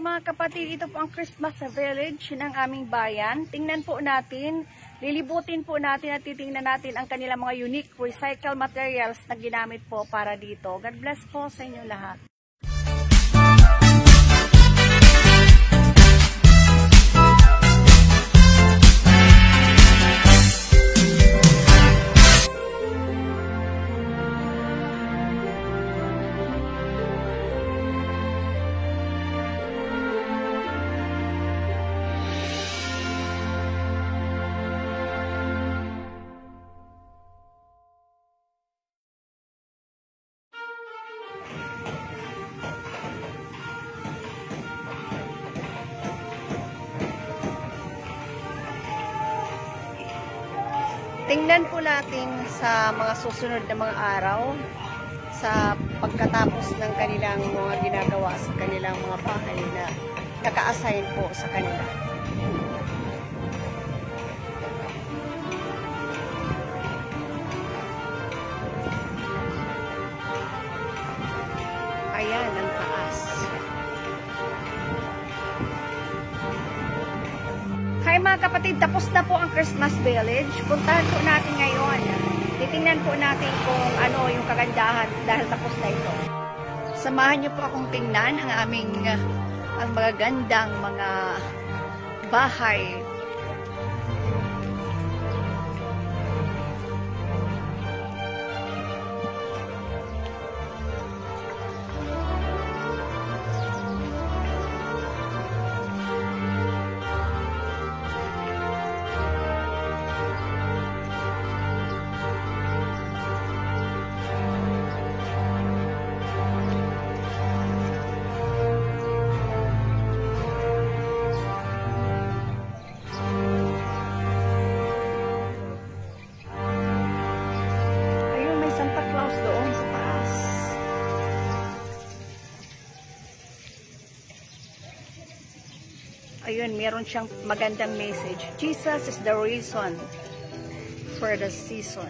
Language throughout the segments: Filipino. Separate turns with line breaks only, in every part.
mga kapatid, ito po ang Christmas Village ng aming bayan. Tingnan po natin, lilibutin po natin at titingnan natin ang kanilang mga unique recycle materials na ginamit po para dito. God bless po sa inyo lahat. Tingnan po natin sa mga susunod na mga araw sa pagkatapos ng kanilang mga ginagawa sa kanilang mga bahay na naka-assign po sa kanila. Ayan ang taas. Hi mga kapatid, tapos na po ang Christmas Village. Puntahan po natin ngayon. Titingnan po natin kung ano yung kagandahan dahil tapos na ito. Samahan niyo po akong tingnan ang aming ang magagandang mga bahay. Ayun, meron siyang magandang message. Jesus is the reason for the season.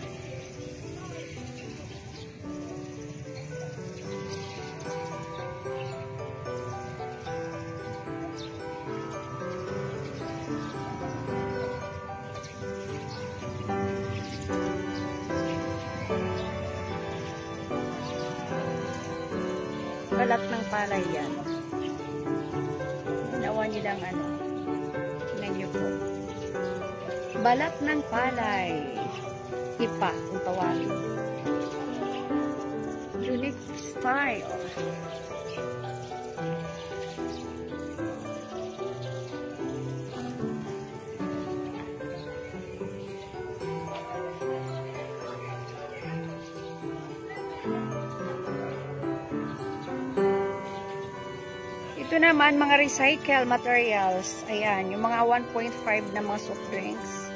Balat ng palay yan. Ginawa nilang ano. Tingnan niyo po. Balat ng palay. Ipa, kung tawagin. Unique style. Ito naman, mga recycle materials. Ayan, yung mga 1.5 na mga soft drinks.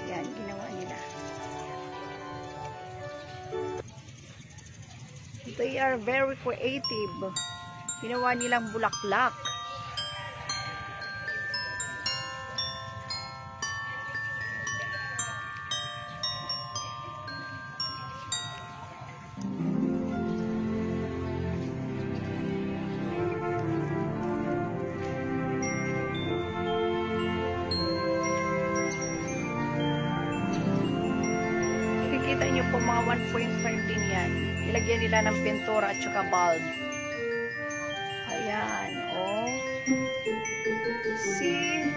Ayan, ginawa nila. They are very creative. Ginawa nilang bulaklak. Kita nyo po mga 1.5 din yan. Ilagyan nila ng pintura at saka bulb. Ayan, oh. See?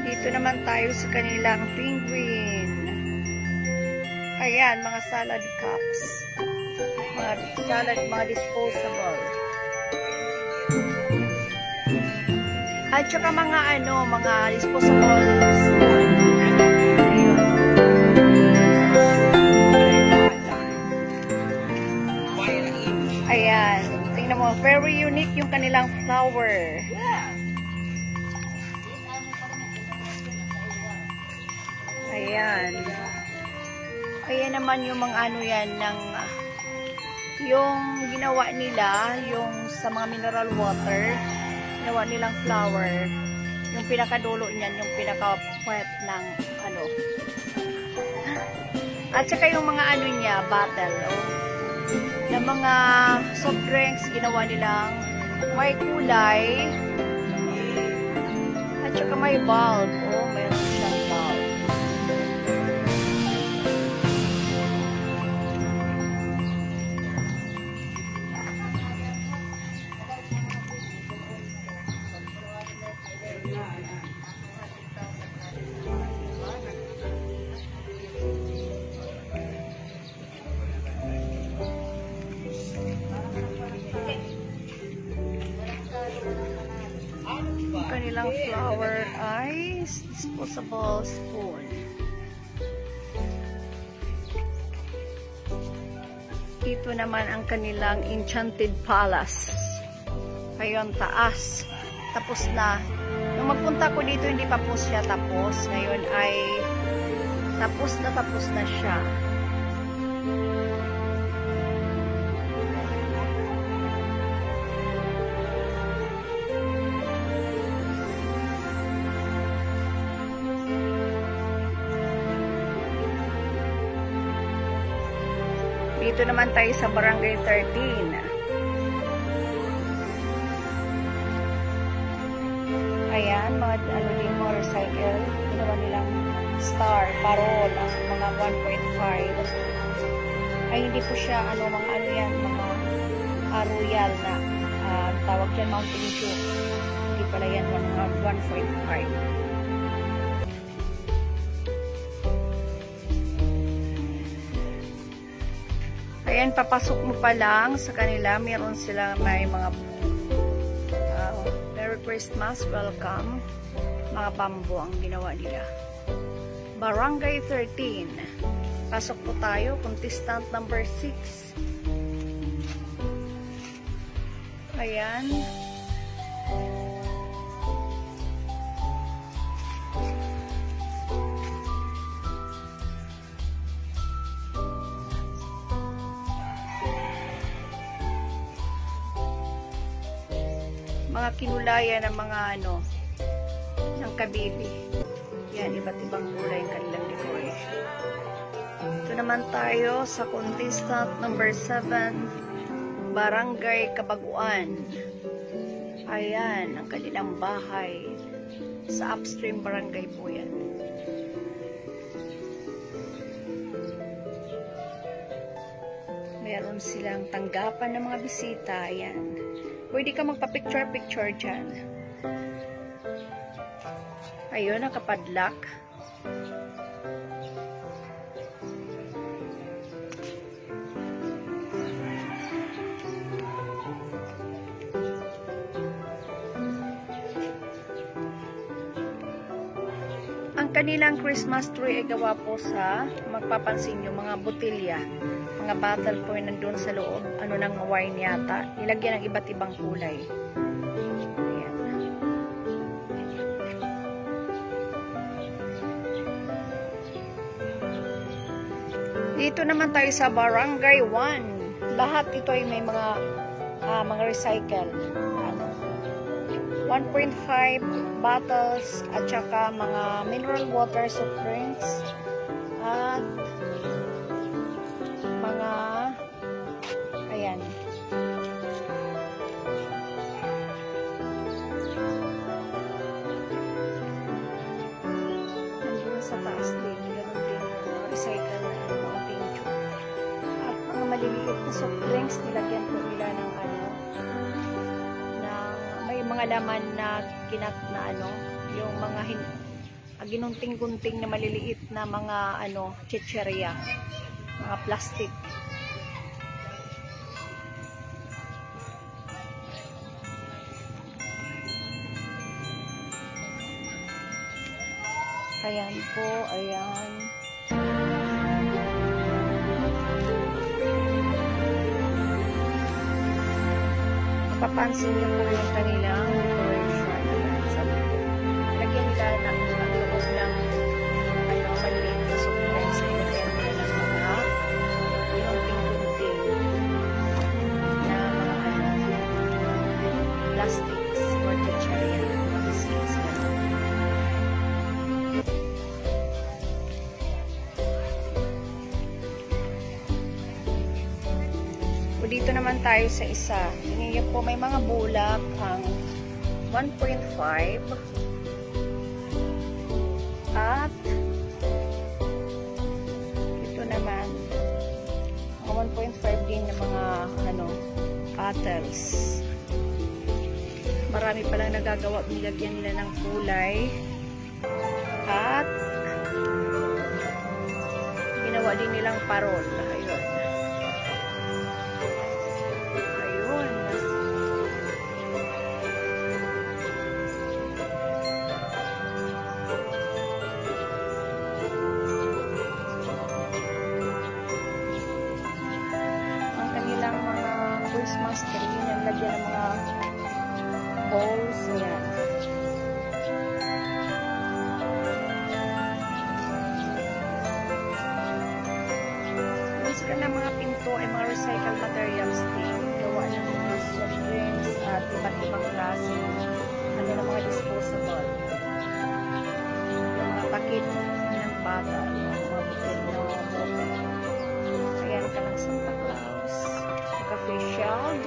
Dito naman tayo sa kanilang penguin. Ayan, mga salad cups. Mga salad, mga disposable. At saka mga ano, mga disposable. Ayan. Tingnan mo. Very unique yung kanilang flower. Ayan. Ayan naman yung mga ano yan ng yung ginawa nila yung sa mga mineral water. Ginawa nilang flower. Yung pinakadulo niyan, yung pinaka-puwet ng ano. At saka yung mga ano niya, bottle. Na mga soft drinks, ginawa nilang May kulay. At saka may bulb. Oh, meron siyang bulb. Kanilang flower ay disposable spoon. Ito naman ang kanilang Enchanted Palace. Ayun, taas. Tapos na. Nung magpunta ko dito, hindi pa po siya tapos. Ngayon ay tapos na siya. Dito naman tayo sa Barangay 13. Ayan, mga ano din, mga recycle. Ginawa nilang star, parol, ang mga 1.5. Ay, hindi po siya, mga ano yan, mga royal na. Tawag dyan, Mountain Dew. Hindi pala yan, 1.5. Ayan, papasok mo pa lang sa kanila. Meron sila, may mga Merry Christmas, welcome. Mga bamboo ang ginawa nila. Barangay 13. Pasok po tayo, contestant number 6. Ayan. Mga kinulayan ng mga ng kabibi. Yan, iba't ibang kulay ang kanilang decoration. Ito naman tayo sa contestant number 7, Barangay Kabaguan. Ayan, ang kanilang bahay. Sa upstream barangay po yan. Meron silang tanggapan ng mga bisita. Ayan. Pwede ka magpa-picture-picture dyan. Ayun, nakapadlock. Ang kanilang Christmas tree ay gawa po sa, magpapansin nyo, mga botilya. Mga bottle po yung nandun sa loob, ng wine yata. Nilagyan ng iba't ibang kulay. Ayan. Dito naman tayo sa Barangay 1. Lahat ito ay may mga recycle. 1.5 bottles at saka mga mineral water soft drinks at mga ayan. Nandun sa taas din, ganoon din recycle na Mountain Dew. At mga maliliit na soft drinks, nilagyan po nila ng may mga laman na kinat na yung mga ginunting-gunting na maliliit na mga chicheria, mga plastic. Ayan po, ayan. Mapapansin niyo po yung kanilang decoration. Lagyan nila ng loob ng maliit na supplies. Lagyan nila ng mga ginunting-gunting na mga plastics or chicheria. Dito naman tayo sa isa. Tingnan po, may mga bulak ang 1.5 at ito naman 1.5 din ng mga petals. Marami palang nagagawa, nilagyan nila ng kulay at ginawa din nilang parol. Ayun. Ayun. Ang kanilang mga Christmas tree, naglagyan ng mga bowls. Ayan. Sila ng mga pinto ay mga recycled materials din. Gawa ng mga soft drinks at iba't ibang klase. Ano ng mga disposable. Yung mga takip ng bata. Yung mga butil na mga bote. Ayan ka ng Santa Claus. Saka face shield.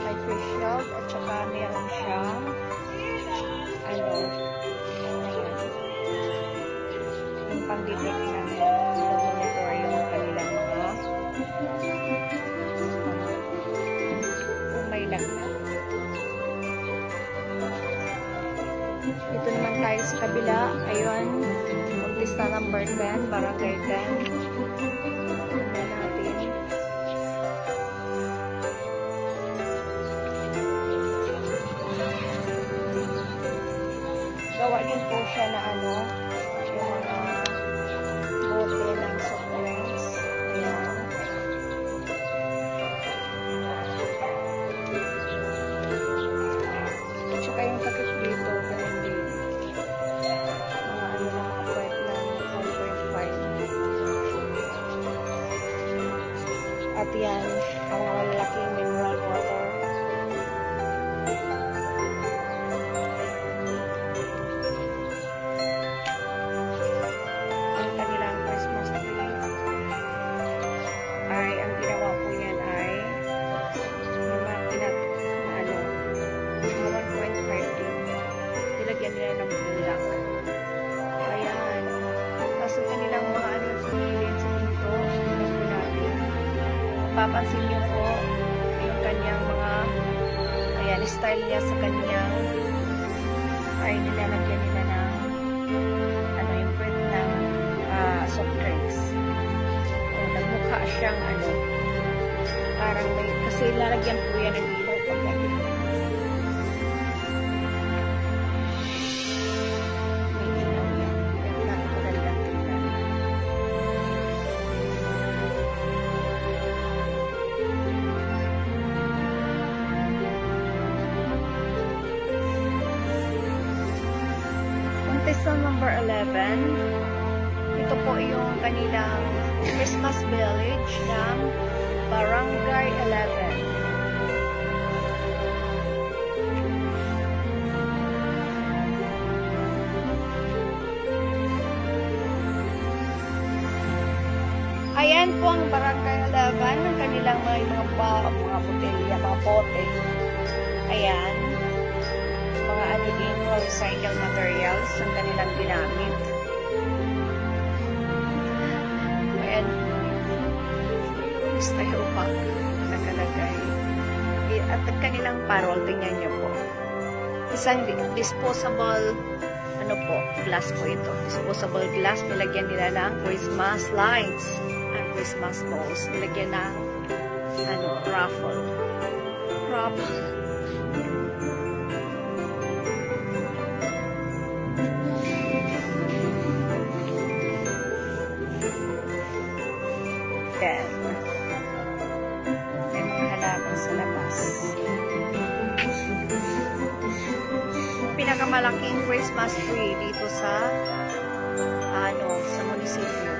May face shield at saka meron siyang ayan. Yung pang-detect namin. Dito naman tayo sa kabila. Ayun. Umpisa number 10. Barangay 10. Tignan natin. Gawa din po siya na yung mga bote ng soft drinks. Ayan. At saka yung takip dito. At yan, ang mga lalaking mineral water. Ang kanilang Christmas tree ay, ang ginawa po yan ay mga 1.5 din. Nilagyan nila ng bulak. Ayan. Tapos ang kanilang mga pinilin sa dito. Papansin niyo po yung kanyang mga style niya sa kanyang ay nilalagyan nila ng yung print ng soft drinks. O nagmukha siyang parang may, kasi lalagyan po yan ng ilaw pagdating. May ilaw yan. Yan nakakagandang tingnan. Contestant number 11. Ito po yung kanilang Christmas village ng Barangay 11. Ayan po ang Barangay 11 ng kanilang mga botelya, mga bote. Ayan. Mga din, recycled materials ang kanilang ginamit. Ayan. Style pa nakalagay. At ang kanilang parol, tingnan nyo po. Isang disposable glass po ito. Disposable glass, nilagyan nila ng Christmas lights and Christmas balls. Nilagyan ng raffle. Then, may mga halaman sa labas. Pinakamalaking Christmas tree dito sa munisipyo.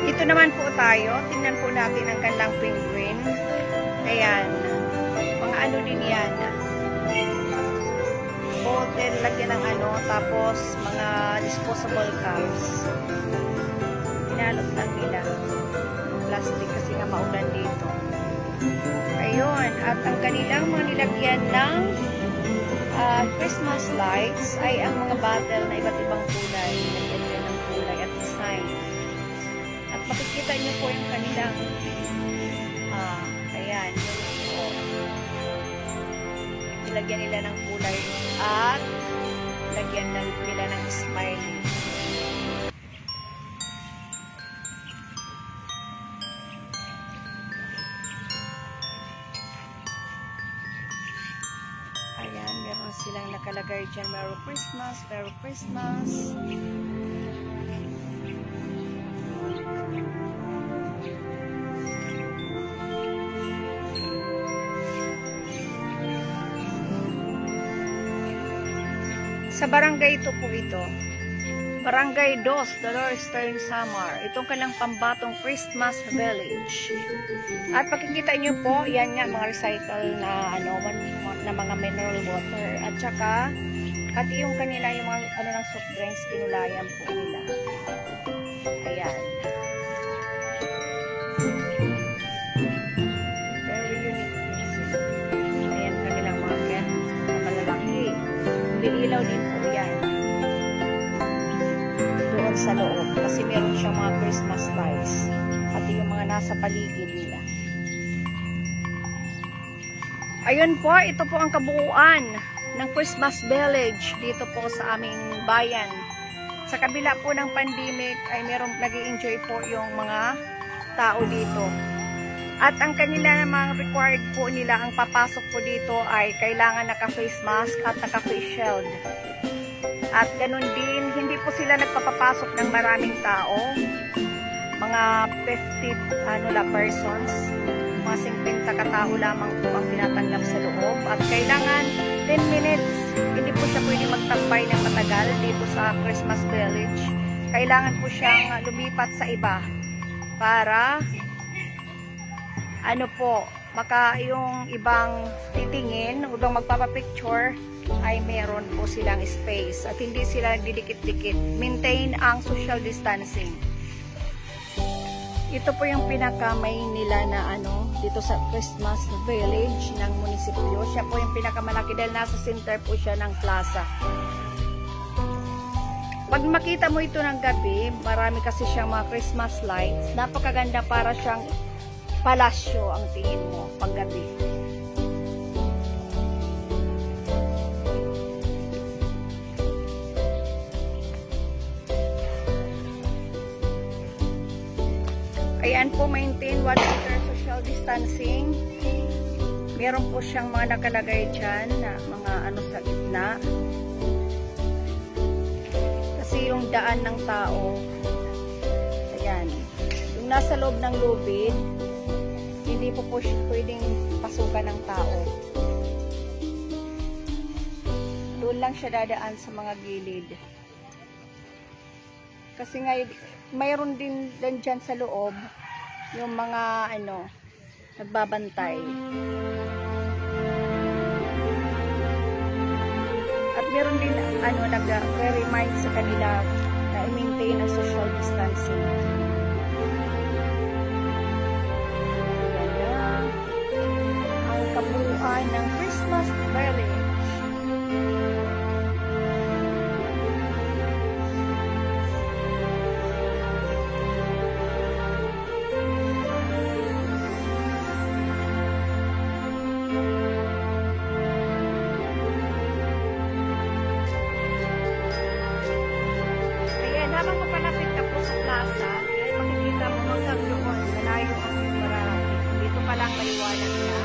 Dito naman po tayo. Tingnan po natin ang kanilang penguin. Ayan. Mga din yan. Bote, lagyan ng tapos mga disposable cups. Pinalot lang nila. Plastic. plastic kasi nga maulan dito. Ayun, at ang kanilang mga nilagyan ng Christmas lights ay ang mga bottle na iba't ibang kulay. Nilagyan ng kulay at design. At makikita nyo po yung kanilang ayan, nilagyan nila ng kulay at lagyan nila ng smiley. Ayan, meron silang nakalagay dyan, Merry Christmas, Merry Christmas. Sa barangay ito po ito. Barangay Dos, Dolores Eastern Samar. Itong kanilang pambatong Christmas Village. At pakikita nyo po, yan nga mga recycle na na mga mineral water. At saka pati yung kanila yung mga ng soft drinks pinulayan po nila. Ayan. Very unique things. Ayan kanilang mga cat na malalaki. Binilaw din po yan doon sa loob kasi meron siyang mga Christmas lights pati yung mga nasa paligid nila. Ayun po, ito po ang kabuuan ng Christmas Village dito po sa aming bayan. Sa kabila po ng pandemic ay meron nag-i-enjoy po yung mga tao dito. At ang kanila mga required po nila, ang papasok po dito ay kailangan naka-face mask at naka-face shield. At ganun din, hindi po sila nagpapapasok ng maraming tao. Mga 50 persons, mga 50 katao lamang po ang tinatanggap sa loob. At kailangan 10 minutes, hindi po siya pwede magtambay ng matagal dito sa Christmas Village. Kailangan po siyang lumipat sa iba para maka yung ibang titingin, upang magpapapicture ay meron po silang space at hindi sila nagdidikit-dikit. Maintain ang social distancing. Ito po yung pinaka-main nila na dito sa Christmas Village ng munisipyo. Siya po yung pinakamalaki dahil nasa center po siya ng plaza. Pag makita mo ito ng gabi, marami kasi siyang mga Christmas lights. Napakaganda, para siyang palasyo ang tingin mo paggabi. Ayan po, maintain 1 meter social distancing. Meron po siyang mga nakalagay dyan na mga sa gitna. Kasi yung daan ng tao, ayan, yung nasa loob ng lubid, hindi po pwedeng pasukan ng tao. Doon lang siya dadaan sa mga gilid. Kasi nga, mayroon din dyan sa loob yung mga nagbabantay. At meron din nag-remind sa kanila na i-maintain ang social distancing. Ang kabuuan ng Christmas Village. Habang papalapit ka po sa plaza, ay makikita mo hanggang doon, malayo ang marami. Dito pa lang maliwanag na.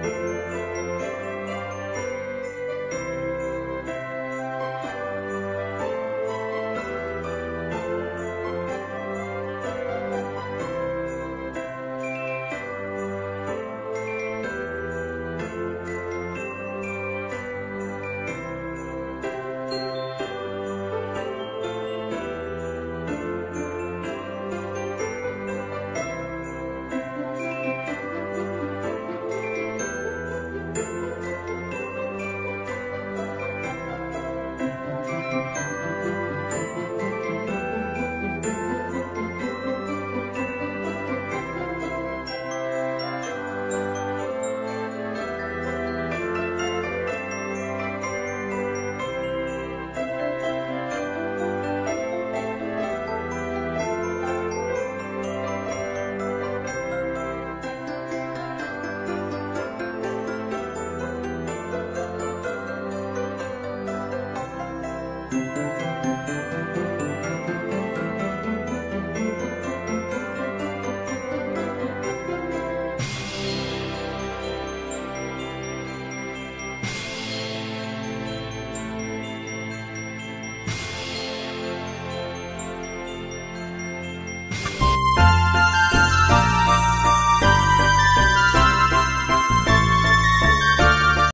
Bye!